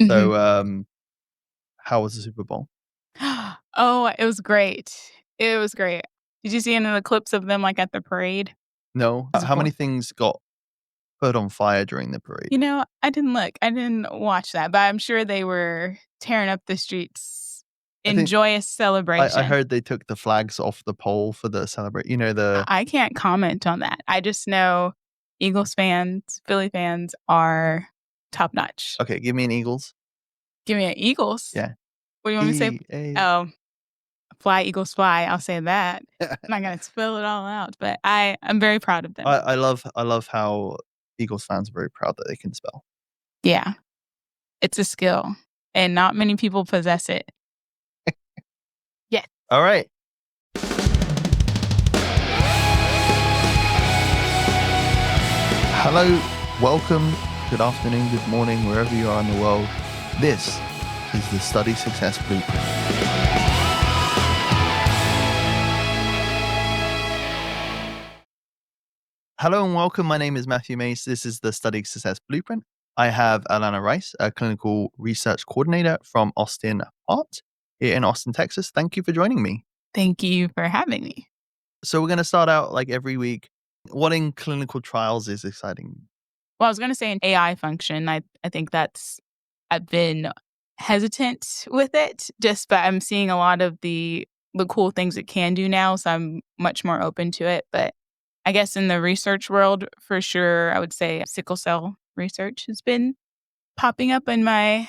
Mhm. So, how was the Super Bowl? Oh, it was great. It was great. Did you see any of the clips of them, like, at the parade? No? Is it How for many things got put on fire during the parade? I didn't look. I didn't watch that, but I'm sure they were tearing up the streets I in think joyous I celebration. heard they took the flags off the pole for the celebrate the I can't comment on that. I just know Eagles fans, Philly fans are top notch. okay, give me an Eagles. Give me an Eagles. Yeah. What do you want me to say? EA. Oh, fly, Eagles, fly. I'll say that. I'm not gonna spell it all out, but I'm very proud of them. I love how Eagles fans are very proud that they can spell. Yeah, it's a skill, and not many people possess it. Yes. All right. Hello, welcome, good afternoon, good morning, wherever you are in the world. This is the Study Success Blueprint. Hello and welcome. My name is Matthew Mace. This is the Study Success Blueprint. I have Alana Rice, a clinical research coordinator from Austin Art here in Austin, Texas. Thank you for joining me. Thank you for having me. So we're going to start out like every week. What in clinical trials is exciting? Well, I was gonna say an AI function. I think I've been hesitant with it but I'm seeing a lot of the cool things it can do now, so I'm much more open to it, but I guess in the research world, for sure, I would say sickle cell research has been popping up in my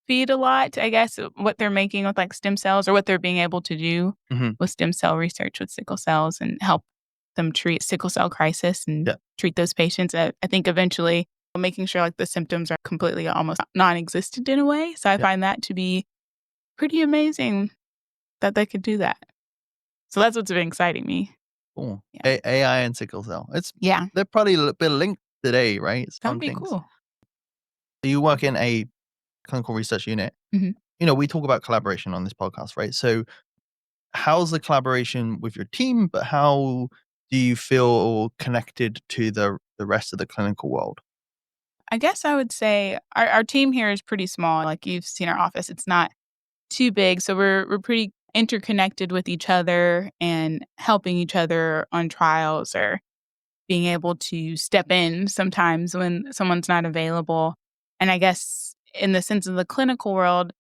feed a lot. I guess what they're making with, like, stem cells or what they're being able to do Mhm. with stem cell research with sickle cells and help them treat sickle cell crisis and Yeah. treat those patients. I think eventually making sure, like, the symptoms are completely almost non-existent in a way, so I Yeah. find that to be pretty amazing that they could do that. So that's what's been exciting me. Cool. Yeah. AI and sickle cell. Yeah, They're probably a little bit linked today, right? that would Some be things. cool. You work in a clinical research unit. Mhm. We talk about collaboration on this podcast, right? So how's the collaboration with your team, but how do you feel connected to the rest of the clinical world? I guess I would say our team here is pretty small. Like you've seen our office, it's not too big, so we're pretty interconnected with each other and helping each other on trials or being able to step in sometimes when someone's not available. And I guess in the sense of the clinical world,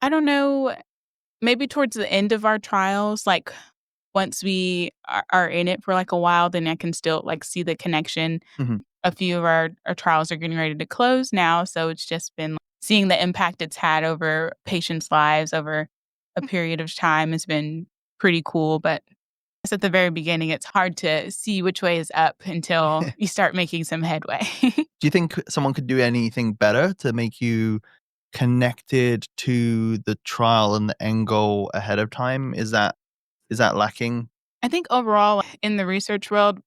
I don't know, maybe towards the end of our trials, like once we are in it for like a while, then I can still like see the connection. Mhm. A few of our trials are getting ready to close now, so it's just been seeing the impact it's had over patients' lives over a period of time has been pretty cool, but guess at the very beginning, it's hard to see which way is up until you start making some headway. Do you think someone could do anything better to make you connected to the trial and the end goal ahead of time? Is that lacking? I think overall in the research world,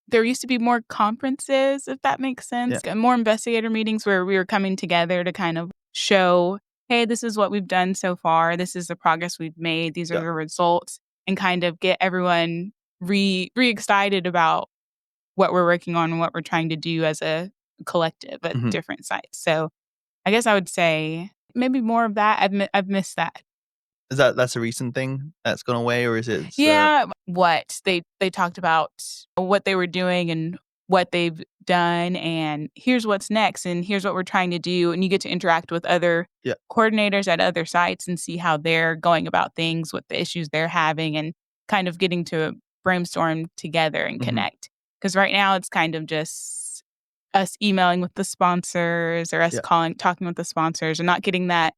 there used to be more conferences, if that makes Yeah. sense, more investigator meetings where we were coming together to kind of show, "Hey, this is what we've done so far. This is the progress we've made. These are Yeah. the results," and kind of get everyone re-excited about what we're working on and what we're trying to do as a collective at Mhm. different sites. So, I guess I would say maybe more of that. I've missed that. That's a recent thing that's gone away, or is it Yeah, what they talked about what they were doing and what they've done, and here's what's next, and here's what we're trying to do, and you get to interact with other yeah. coordinators at other sites and see how they're going about things, what the issues they're having, and kind of getting to brainstorm together and Mhm. connect. Because right now it's kind of just us emailing with the sponsors or us Yeah. talking with the sponsors and not getting that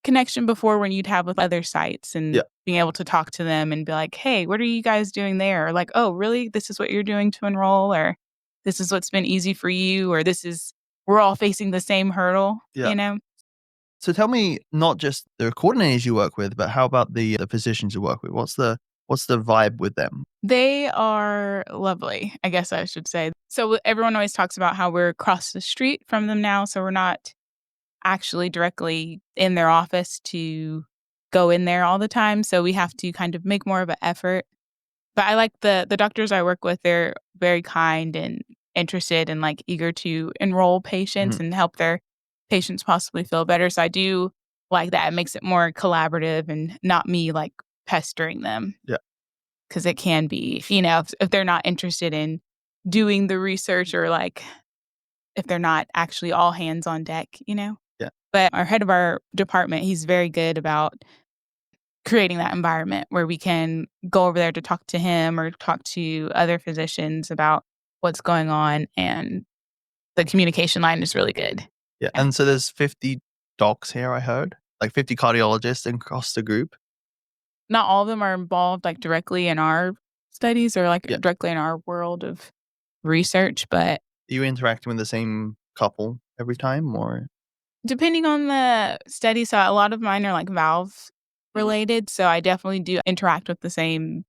connection before when you'd have with other sites and Yeah. being able to talk to them and be like, "Hey, what are you guys doing there?" Or like, "Oh, really? This is what you're doing to enroll," or "This is what's been easy for you," or "This is we're all facing the same hurdle," Yeah. you know? So tell me, not just the coordinators you work with, but how about the physicians you work with? What's the vibe with them? They are lovely, I guess I should say. So everyone always talks about how we're across the street from them now, so we're not actually directly in their office to go in there all the time, so we have to kind of make more of an effort. But I like the doctors I work with, they're very kind and interested and, like, eager to enroll patients Mhm. and help their patients possibly feel better. So I do like that. It makes it more collaborative and not me like pestering them Yeah. because it can be, if they're not interested in doing the research or like if they're not actually all hands on deck. Yeah. But our head of our department, he's very good about creating that environment where we can go over there to talk to him or talk to other physicians about what's going on. And the communication line is really good. Yeah. Yeah. And so there's 50 docs here, I heard, like 50 cardiologists across the group. Not all of them are involved like directly in our studies or like Yeah. directly in our world of research, but Are you interacting with the same couple every time or? depending on the study, so a lot of mine are like valve related, so I definitely do interact with the same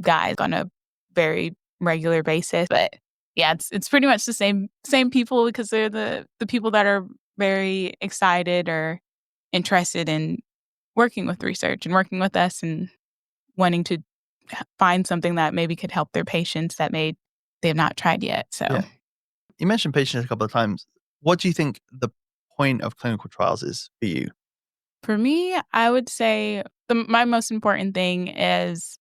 guys on a very regular basis. But yeah, it's pretty much the same people because they're the people that are very excited or interested in working with research and working with us and wanting to find something that maybe could help their patients that they have not tried yet. So Yeah. You mentioned patients a couple of times. What do you think the point of clinical trials is for you? for me, I would say my most important thing is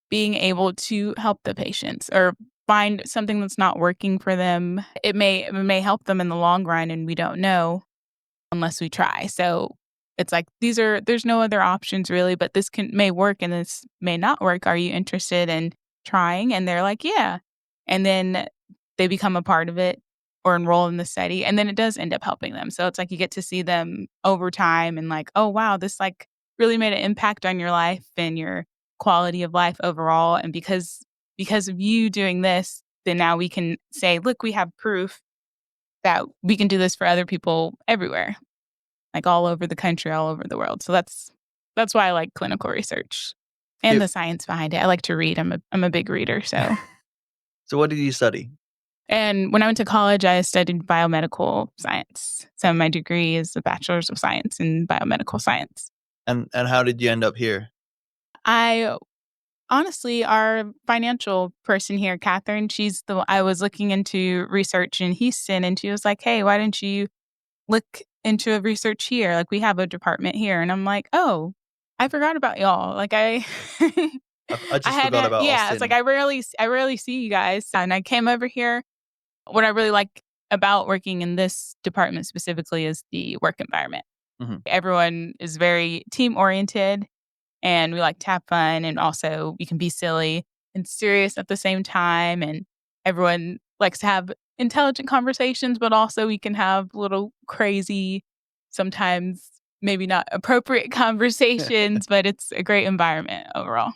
being able to help the patients or find something that's not working for them. It may help them in the long run, and we don't know unless we try. So it's like there's no other options really, but this may work and this may not work. Are you interested in trying? And they're like, yeah. And then they become a part of it or enroll in the study. And then it does end up helping them. So it's like you get to see them over time and like, oh wow, this like really made an impact on your life and your quality of life overall. And because of you doing this, then now we can say, look, we have proof that we can do this for other people everywhere, like all over the country, all over the world. So that's why I like clinical research and It the science behind it. I like to read. I'm a big reader. So, So what did you study? and when I went to college, I studied biomedical science. So my degree is a bachelor's of science in biomedical science. And how did you end up here? I honestly, our financial person here, Catherine, I was looking into research in Houston, and she was like, "Hey, why don't you look into a research here? Like, we have a department here." And I'm like, "Oh, I forgot about y'all." Like, I I just had forgot a about yeah, it's like Austin. I rarely see you guys, and I came over here. What I really like about working in this department specifically is the work environment. Mhm. Everyone is very team-oriented, and we like to have fun, and also we can be silly and serious at the same time, and everyone likes to have intelligent conversations, but also we can have little crazy, sometimes maybe not appropriate conversations, but it's a great environment overall.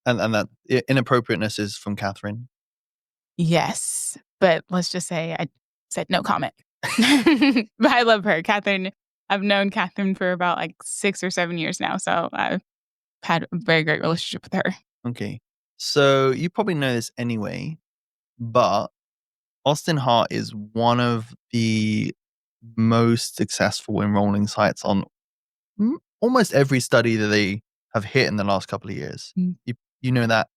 And that inappropriateness is from Catherine. Yes, but let's just say I said no comment. But I love her. Catherine, I've known Catherine for about like 6 or 7 years now, so I've had a very great relationship with her. Okay. So you probably know this anyway, but Austin Heart is one of the most successful enrolling sites on almost every study that they have hit in the last couple of years. Mm. You know that?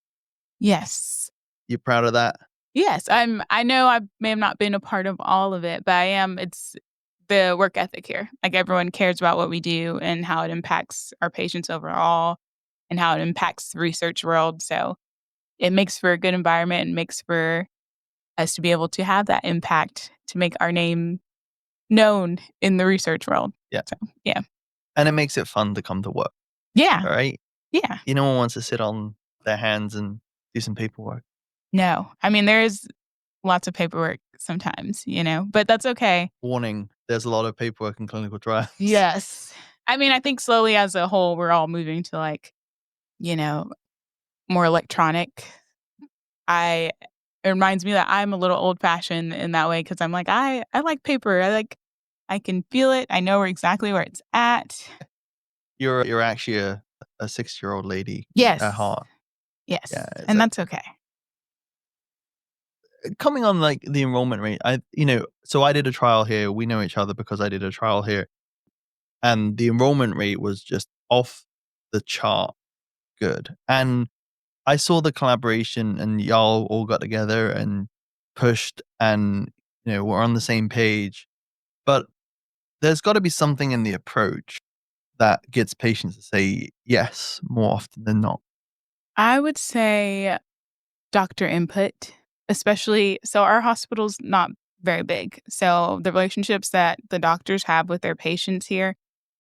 Yes. You're proud of that? Yes, I know I may have not been a part of all of it, but I am. It's the work ethic here. Like, everyone cares about what we do and how it impacts our patients overall and how it impacts the research world, so it makes for a good environment and makes for us to be able to have that impact to make our name known in the research world. Yeah. So, yeah. And it makes it fun to come to work, Yeah. right? Yeah. No one wants to sit on their hands and do some paperwork. No. I mean, there is lots of paperwork sometimes, but that's okay. Warning, there's a lot of paperwork in clinical trials. Yes. I mean, I think slowly as a whole, we're all moving to like, you know, more electronic. I It reminds me that I'm a little old fashioned in that way because I'm like, I like paper. I can feel it. I know exactly where it's at. You're actually a 6-year-old lady at Yes. heart. Yeah, Yes. it's And like that's okay. coming on, like, the enrollment rate, so I did a trial here. We know each other because I did a trial here, and the enrollment rate was just off the chart good, and I saw the collaboration and y'all all got together and pushed and, we're on the same page, but there's got to be something in the approach that gets patients to say yes more often than not. I would say doctor input, especially so our hospital's not very big. So the relationships that the doctors have with their patients here,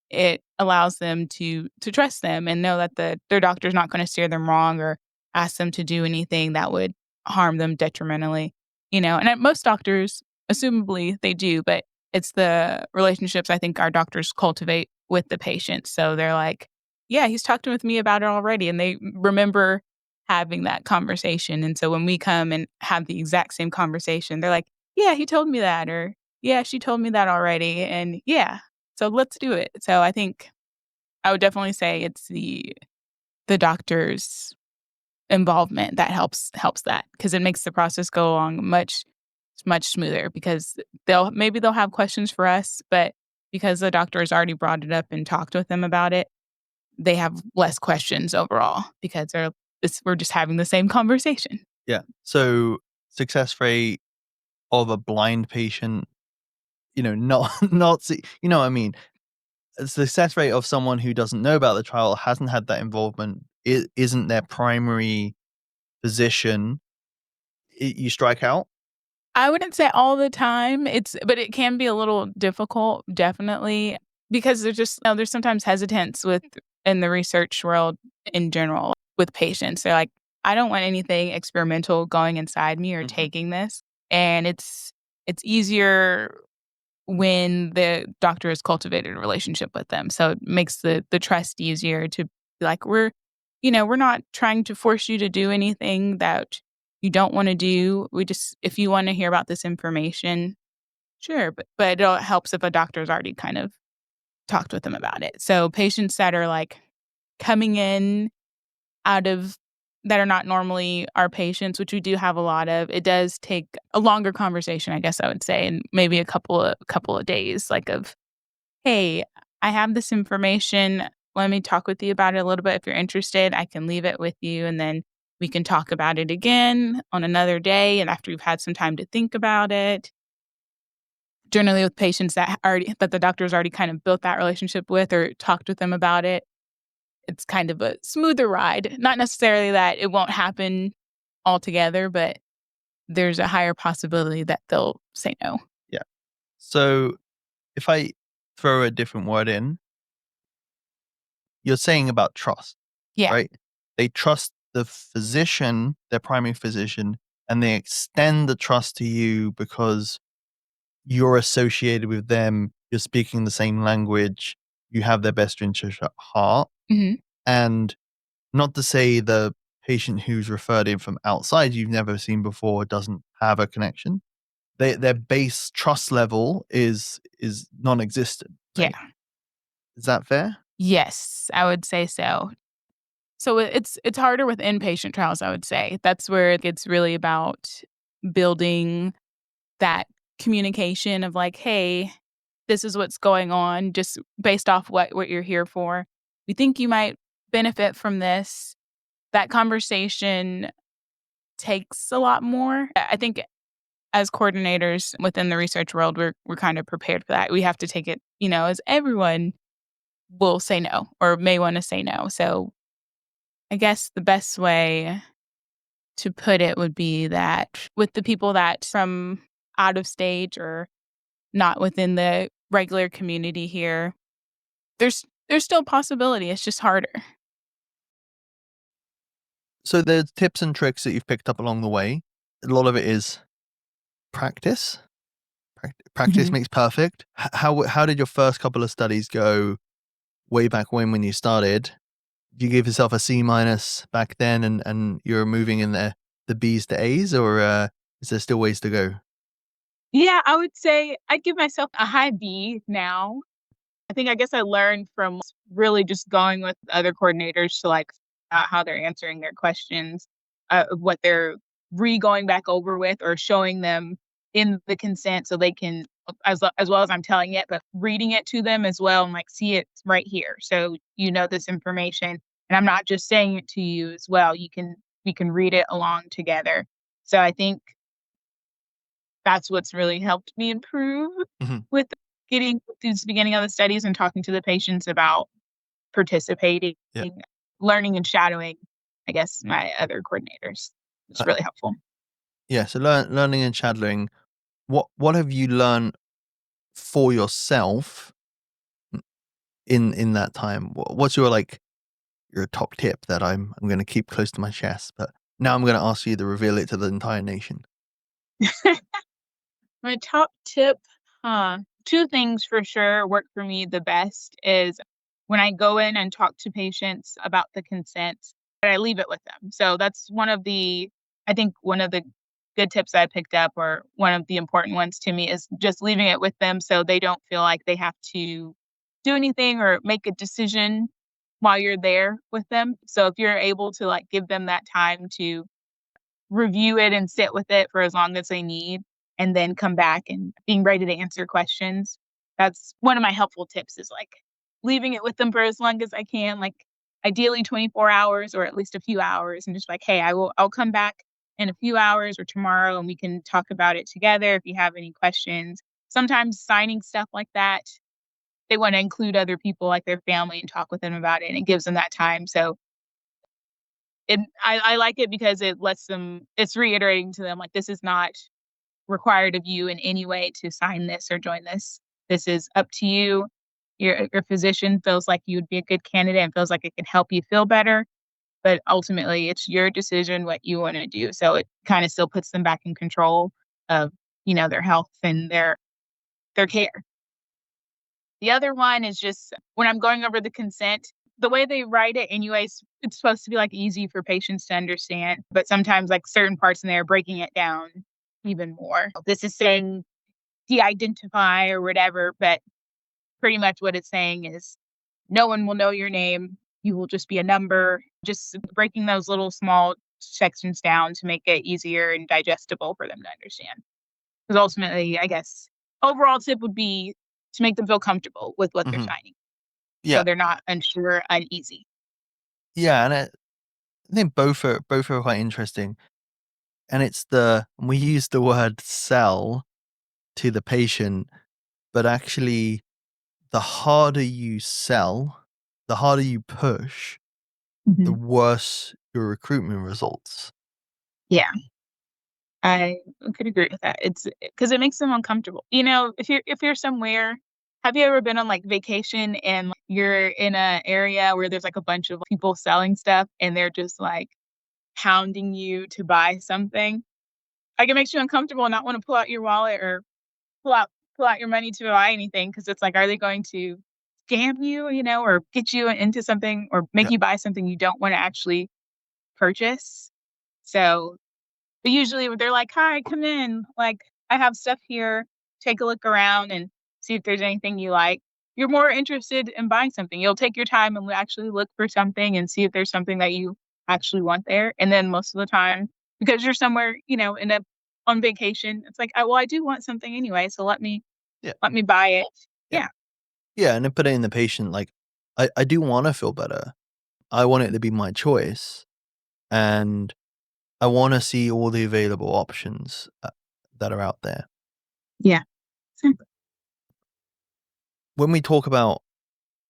it allows them to trust them and know that their doctor's not gonna steer them wrong or ask them to do anything that would harm them detrimentally, And most doctors, assumably, they do, but it's the relationships I think our doctors cultivate with the patient. So they're like, "Yeah, he's talked with me about it already," and they remember having that conversation, and so when we come and have the exact same conversation, they're like, "Yeah, he told me that," or, "Yeah, she told me that already," and, "Yeah, so let's do it." So I think I would definitely say it's the doctor's involvement that helps that because it makes the process go along much smoother because they'll have questions for us, but because the doctor has already brought it up and talked with them about it, they have less questions overall because we're just having the same conversation. Yeah. So success rate of a blind patient, not not see, you know what I mean? The success rate of someone who doesn't know about the trial, hasn't had that involvement, isn't their primary physician, you strike out. I wouldn't say all the time, but it can be a little difficult, definitely, because there's sometimes hesitance with in the research world in general with patients. They're like, "I don't want anything experimental going inside me or Mhm. taking this." And it's easier when the doctor has cultivated a relationship with them. So it makes the trust easier to be like, we're not trying to force you to do anything that you don't want to do. We just if you want to hear about this information, sure. But it helps if a doctor's already kind of talked with them about it. So patients that are like coming in out of that are not normally our patients, which we do have a lot of, it does take a longer conversation, I guess I would say, and maybe a couple of days, like of, "Hey, I have this information. Let me talk with you about it a little bit. If you're interested, I can leave it with you, and then we can talk about it again on another day, and after you've had some time to think about it." Generally with patients that the doctor's already kind of built that relationship with or talked with them about it, it's kind of a smoother ride. Not necessarily that it won't happen altogether, but there's a higher possibility that they'll say no. Yeah. So if I throw a different word in, you're saying about trust, Yeah. right? They trust the physician, their primary physician, and they extend the trust to you because you're associated with them, you're speaking the same language, you have their best interest at heart. Mhm. And not to say the patient who's referred in from outside you've never seen before doesn't have a connection. Their base trust level is non-existent, Yeah. right? Is that fair? Yes, I would say so. So it's harder with inpatient trials, I would say. That's where it gets really about building that communication of like, "Hey, this is what's going on just based off what you're here for. We think you might benefit from this." That conversation takes a lot more. I think as coordinators within the research world, we're kind of prepared for that. We have to take it, as everyone will say no or may wanna say no. So, I guess the best way to put it would be that with the people that from out of state or not within the regular community here, there's still possibility, it's just harder. So the tips and tricks that you've picked up along the way, a lot of it is practice. Practice Mhm. makes perfect. How did your first couple of studies go way back when you started? Did you give yourself a C minus back then and you're moving in the B's to A's, or is there still ways to go? Yeah, I would say I'd give myself a high B now. I guess I learned from really just going with other coordinators to like how they're answering their questions, what they're going back over with, or showing them in the consent so they can, as well as I'm telling it, but reading it to them as well and like see it right here. So this information, and I'm not just saying it to you as well. We can read it along together. So I think that's what's really helped me improve Mhm. with. getting through the beginning of the studies and talking to the patients about participating, Yeah. learning and shadowing, I guess, my other coordinators. It's Uh, really helpful. yeah. So learning and shadowing. What have you learned for yourself in that time? What's your like your top tip that I'm going to keep close to my chest? But now I'm going to ask you to reveal it to the entire nation. My top tip, huh? 2 things for sure work for me the best is when I go in and talk to patients about the consents, but I leave it with them. So that's I think one of the good tips I picked up, or one of the important ones to me, is just leaving it with them so they don't feel like they have to do anything or make a decision while you're there with them. So if you're able to, like, give them that time to review it and sit with it for as long as they need, and then come back and being ready to answer questions. That's one of my helpful tips, is, like, leaving it with them for as long as I can, like, ideally 24 hours or at least a few hours, and just like, "Hey, I'll come back in a few hours or tomorrow, and we can talk about it together if you have any questions." Sometimes signing stuff like that, they wanna include other people, like their family, and talk with them about it, and it gives them that time. So I like it because it's reiterating to them, like, this is not required of you in any way to sign this or join this. This is up to you. Your physician feels like you would be a good candidate and feels like it can help you feel better, but ultimately it's your decision what you wanna do. So it kinda still puts them back in control of, their health and their care. The other one is just when I'm going over the consent, the way they write it anyways, it's supposed to be, like, easy for patients to understand, but sometimes, like, certain parts in there are breaking it down even more. This is saying de-identify or whatever, but pretty much what it's saying is no one will know your name. You will just be a number. Just breaking those little small sections down to make it easier and digestible for them to understand. Because ultimately, I guess, overall tip would be to make them feel comfortable with what they're Hmm. signing, so Yeah. they're not unsure, uneasy. Yeah. And I think both are quite interesting. And we use the word sell to the patient, but actually the harder you sell, the harder you push, the Mhm. worse your recruitment results. Yeah, I could agree with that. It's because it makes them uncomfortable. If you're somewhere, have you ever been on, like, vacation and you're in a area where there's, like, a bunch of people selling stuff and they're just, like, hounding you to buy something? Like, it makes you uncomfortable and not wanna pull out your wallet or pull out pull out your money to buy anything, because it's like, are they going to scam you, or get you into something or make Yeah. you buy something you don't wanna actually purchase? So, but usually they're like, "Hi, come in. Like, I have stuff here. Take a look around and see if there's anything you like." You're more interested in buying something. You'll take your time and actually look for something and see if there's something that you actually want there. And then most of the time, because you're somewhere, on vacation, it's like, "Oh, well, I do want something anyway, so Yeah. let me buy it." Yeah. Yeah. Yeah. And then put it in the patient like, I do want to feel better. I want it to be my choice. And I want to see all the available options that are out there. Yeah. Exactly. When we talk about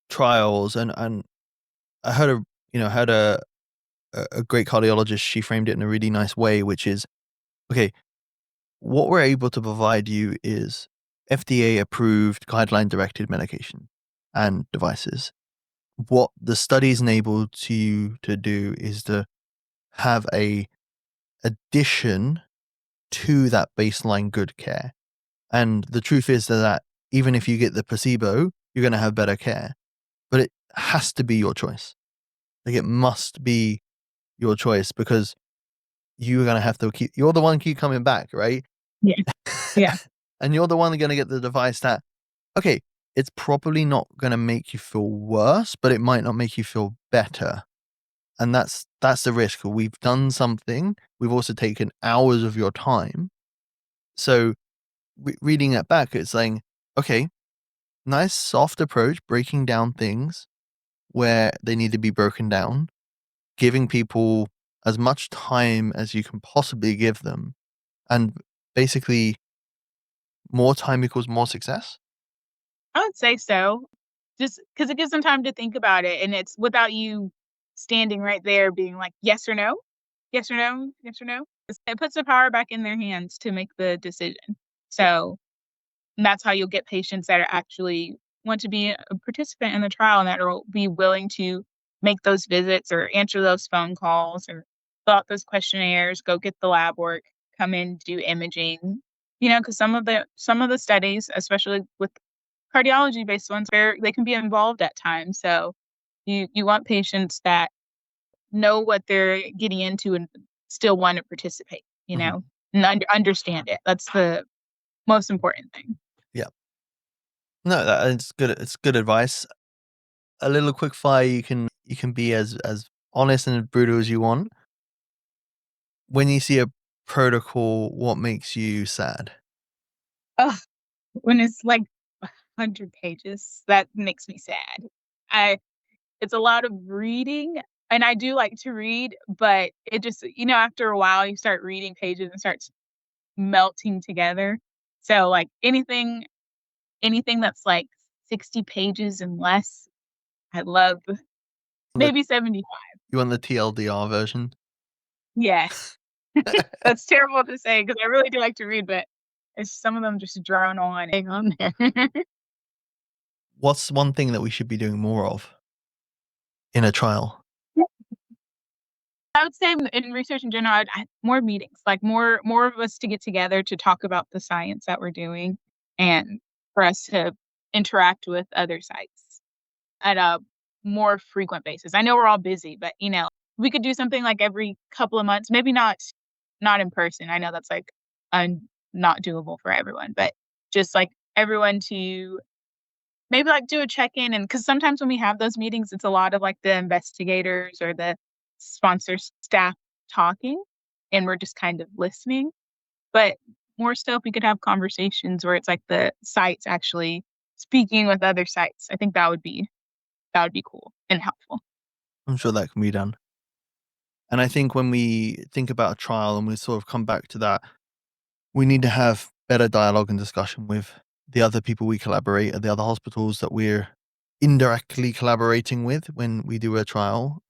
trials, and I heard a great cardiologist, she framed it in a really nice way, which is, okay, what we're able to provide you is FDA approved guideline directed medication and devices. What the studies enable to you to do is to have a addition to that baseline good care. And the truth is that even if you get the placebo, you're going to have better care, but it has to be your choice. Like, it must be your choice, because you're going to have to you're the one keep coming back, right? Yeah. Yeah. And you're the one going to get the device that, okay, it's probably not going to make you feel worse, but it might not make you feel better. And that's the risk. We've done something. We've also taken hours of your time. So reading that back, it's saying, okay, nice soft approach, breaking down things where they need to be broken down, giving people as much time as you can possibly give them, and basically more time equals more success. I would say so. Just because it gives them time to think about it, and it's without you standing right there being like, "Yes or no? Yes or no? Yes or no?" It puts the power back in their hands to make the decision. So, and that's how you'll get patients that are actually want to be a participant in the trial and that will be willing to make those visits or answer those phone calls or fill out those questionnaires, go get the lab work, come in, do imaging. Because some of the studies, especially with cardiology-based ones, they can be involved at times. So you want patients that know what they're getting into and still want to participate, Mhm. and understand it. That's the most important thing. Yeah. No, it's good. It's good advice. A little quick fire. You can be as honest and as brutal as you want. When you see a protocol, what makes you sad? Ugh, when it's like 100 pages, that makes me sad. I It's a lot of reading, and I do like to read, but it just after a while, you start reading pages and starts melting together. So, like, anything that's, like, 60 pages and less, I love. The Maybe 75. You want the TLDR version? Yes. That's terrible to say because I really do like to read, but it's some of them just drone on, hang on there. What's one thing that we should be doing more of in a trial? I would say in research in general, more meetings, like more of us to get together to talk about the science that we're doing, and for us to interact with other sites at a more frequent basis. I know we're all busy, but we could do something like every couple of months, maybe not in person. I know that's like not doable for everyone, but just like everyone to maybe, like, do a check-in. And because sometimes when we have those meetings, it's a lot of, like, the investigators or the sponsor staff talking, and we're just kind of listening. But more so if we could have conversations where it's, like, the sites actually speaking with other sites. I think that would be cool and helpful. I'm sure that can be done. And I think when we think about a trial and we sort of come back to that, we need to have better dialogue and discussion with the other people we collaborate at the other hospitals that we're indirectly collaborating with when we do a trial.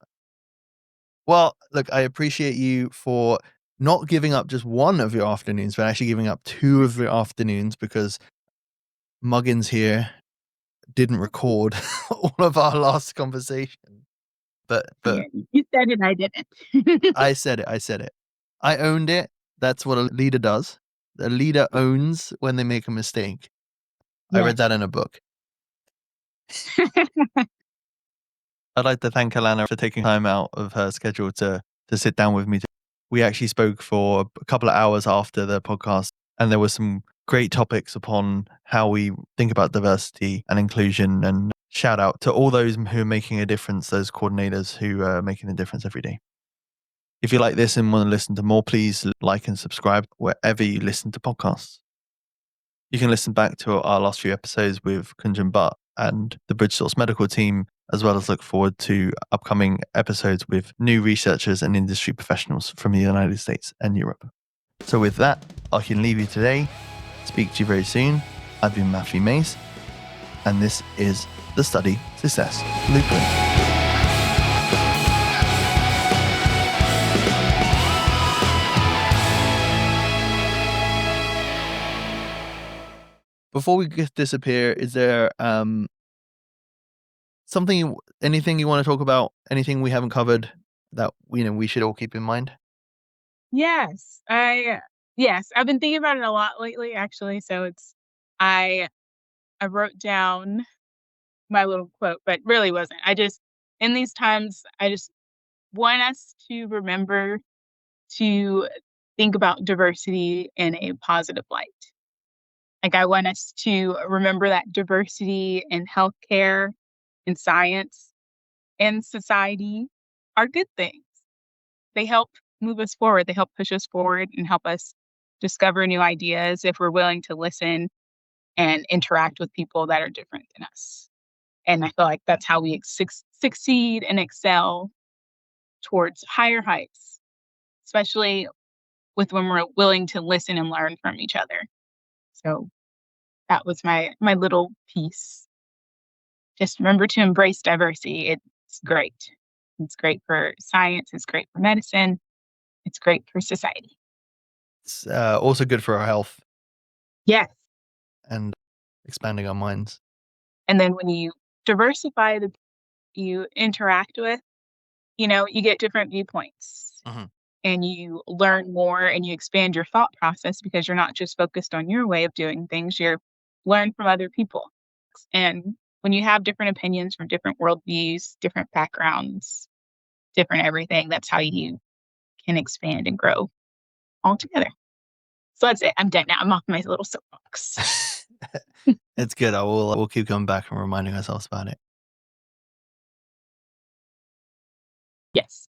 Well, look, I appreciate you for not giving up just one of your afternoons, but actually giving up two of your afternoons because Muggins here didn't record all of our last conversation. But Yeah, you said it, I didn't. I said it. I said it. I owned it. That's what a leader does. A leader owns when they make a mistake. I read that Yes. in a book. I'd like to thank Alana for taking time out of her schedule to sit down with me. We actually spoke for a couple of hours after the podcast, and there were some great topics upon how we think about diversity and inclusion. And shout out to all those who are making a difference, those coordinators who are making a difference every day. If you like this and want to listen to more, please like and subscribe wherever you listen to podcasts. You can listen back to our last few episodes with Kunjan Butt and the Bridgesource medical team, as well as look forward to upcoming episodes with new researchers and industry professionals from the United States and Europe. So with that, I can leave you today. Speak to you very soon. I've been Matthew Mace, and this is the Study Success Blueprint. Before we disappear, is there anything you want to talk about? Anything we haven't covered that we should all keep in mind? Yes, I've been thinking about it a lot lately, actually. So I I wrote down my little quote, but really wasn't. In these times, I just want us to remember to think about diversity in a positive light. Like, I want us to remember that diversity in healthcare, in science, in society are good things. They help move us forward. They help push us forward and help us discover new ideas if we're willing to listen and interact with people that are different than us. And I feel like that's how we succeed and excel towards higher heights, especially with when we're willing to listen and learn from each other. So That was my little piece. Just remember to embrace diversity. It's great. It's great for science, it's great for medicine, it's great for society. It's also good for our health Yes. and expanding our minds. And then when you diversify the you interact with, you get different viewpoints Mhm. and you learn more and you expand your thought process because you're not just focused on your way of doing things, you're learn from other people. And when you have different opinions from different worldviews, different backgrounds, different everything, that's how you can expand and grow all together. So that's it. I'm done now. I'm off my little soapbox. It's good. We'll keep coming back and reminding ourselves about it. Yes.